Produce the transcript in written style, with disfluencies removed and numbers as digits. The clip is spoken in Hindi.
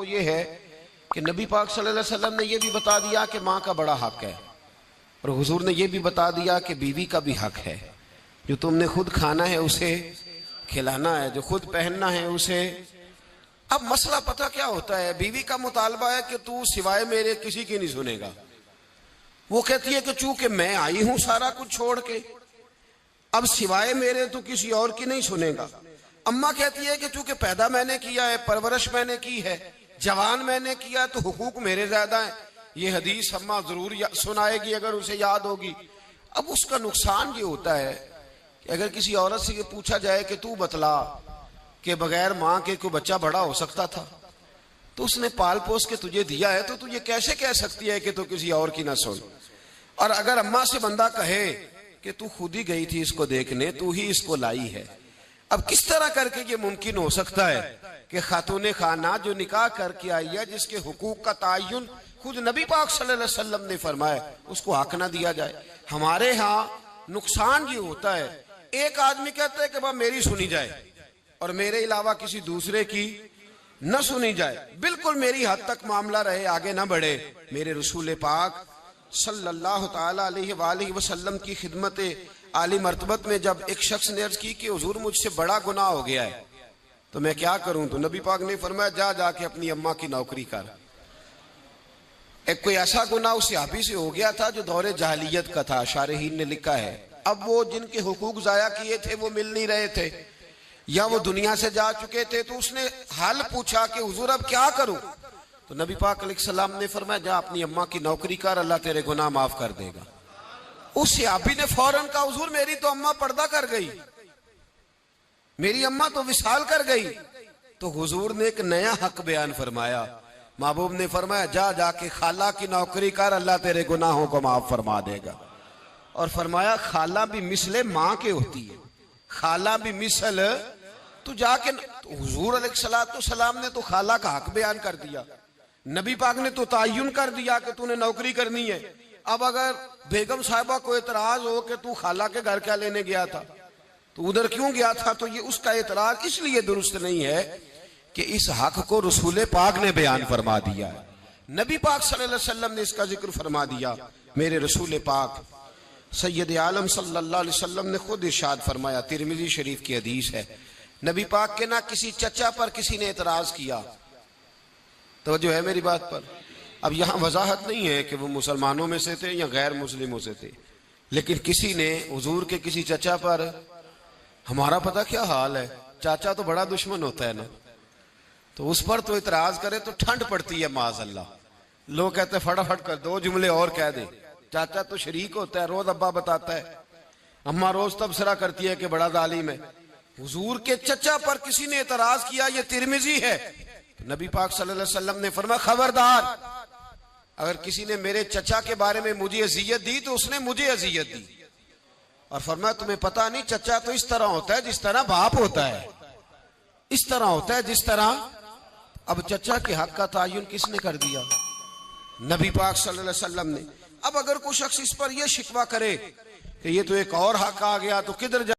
वो ये है कि नबी पाक सल्लल्लाहु अलैहि वसल्लम ने ये भी बता दिया कि माँ का बड़ा हक है, और हुजूर ने ये भी बता दिया कि बीवी का भी हक है। जो तुमने खुद खाना है उसे खिलाना है, जो खुद पहनना है उसे। अब मसला पता क्या होता है, बीवी का मुतालबा है कि तू सिवाय मेरे किसी की नहीं सुनेगा। वो कहती है कि चूंकि मैं आई हूं सारा कुछ छोड़ के, अब सिवाय मेरे तो किसी और की नहीं सुनेगा। अम्मा कहती है कि चूंकि पैदा मैंने किया है, परवरिश मैंने की है, जवान मैंने किया, तो हुकूक मेरे ज्यादा है। ये हदीस अम्मा जरूर सुनाएगी अगर उसे याद होगी। अब उसका नुकसान ये होता है कि अगर किसी औरत से ये पूछा जाए कि तू बतला कि बगैर माँ के कोई बच्चा बड़ा हो सकता था, तो उसने पाल पोस के तुझे दिया है, तो तुझे कैसे कह सकती है कि तू किसी और की ना सुन। और अगर अम्मा से बंदा कहे कि तू खुद ही गई थी इसको देखने, तू ही इसको लाई है, अब किस तरह करके ये मुमकिन हो सकता है कि खातून खाना जो निकाह करके आई है, जिसके हुकूक का तायुन खुद नबी पाक सल्लल्लाहु अलैहि वसल्लम ने फरमाया, उसको हक ना दिया जाए। हमारे यहाँ नुकसान ये होता है, एक आदमी कहता है कि वह मेरी सुनी जाए और मेरे अलावा किसी दूसरे की न सुनी जाए, बिल्कुल मेरी हद तक मामला रहे, आगे ना बढ़े। मेरे रसूल पाक सल्लल्लाहु ताला अलैहि वसल्लम की खिदमत आली मर्तबत में जब एक शख्स ने अर्ज की कि हुजूर मुझसे बड़ा गुनाह हो गया है, तो मैं क्या करूं, तो नबी पाक ने फरमाया जा जाके अपनी अम्मा की नौकरी कर। एक कोई ऐसा गुनाह उस सहाबी से हो गया था जो दौरे जाहिलियत का था, शारहीन ने लिखा है। अब वो जिनके हुकूक जाया किए थे वो मिल नहीं रहे थे, या वो दुनिया से जा चुके थे, तो उसने हाल पूछा कि हुजूर अब क्या करूं, तो नबी पाक अलैहिस्सलाम ने फरमाया जा अपनी अम्मा की नौकरी कर, अल्लाह तेरे गुनाह माफ कर देगा। उस सहाबी ने फौरन कहा हुजूर मेरी तो अम्मा पर्दा कर गई, मेरी अम्मा तो विसाल कर गई। तो हुजूर ने एक नया हक बयान फरमाया, महबूब ने फरमाया जा जाके खाला की नौकरी कर, अल्लाह तेरे गुनाहों को माफ फरमा देगा। और फरमाया खाला भी मिसले माँ के होती है, खाला भी मिसल, तू जाके। तो हुजूर अलैहिस्सलाम ने तो खाला का हक बयान कर दिया, नबी पाक ने तो तायुन कर दिया कि तूने नौकरी करनी है। अब अगर बेगम साहिबा को एतराज हो कि तू खाला के घर क्या लेने गया था, तो उधर क्यों गया था, तो ये उसका एतराज इसलिए दुरुस्त नहीं है कि इस हक को रसूल पाक ने बयान फरमा दिया है। नबी पाक सल्लल्लाहु अलैहि वसल्लम ने इसका जिक्र फरमा दिया। मेरे रसूल पाक सैयद आलम सल्लल्लाहु अलैहि वसल्लम ने खुद इरशाद फरमाया, तिरमिजी शरीफ की हदीस है, नबी पाक के ना किसी चचा पर किसी ने एतराज किया। तो जो है मेरी बात पर, अब यहाँ वजाहत नहीं है कि वो मुसलमानों में से थे या गैर मुस्लिमों से थे, लेकिन किसी ने हुजूर के किसी चचा पर, हमारा पता क्या हाल है, चाचा तो बड़ा दुश्मन होता है ना, तो उस पर तो इतराज करे तो ठंड पड़ती है माज़अल्लाह। लोग कहते हैं फटाफट कर दो जुमले और कह दे, चाचा तो शरीक होता है, रोज अब्बा बताता है, अम्मा रोज तबसरा करती है कि बड़ा जालिम है। हुजूर के चचा पर किसी ने इतराज किया, ये तिरमिजी है। तो नबी पाक सल्लल्लाहु अलैहि वसल्लम ने फरमाया खबरदार, अगर किसी ने मेरे चचा के बारे में मुझे अजियत दी तो उसने मुझे अजियत दी। और फरमाया तुम्हें पता नहीं चचा तो इस तरह होता है जिस तरह बाप होता है, इस तरह होता है जिस तरह। अब चचा के हक का तायुन किसने कर दिया, नबी पाक सल्लल्लाहु अलैहि वसल्लम ने। अब अगर कोई शख्स इस पर यह शिकवा करे कि ये तो एक और हक आ गया, तो किधर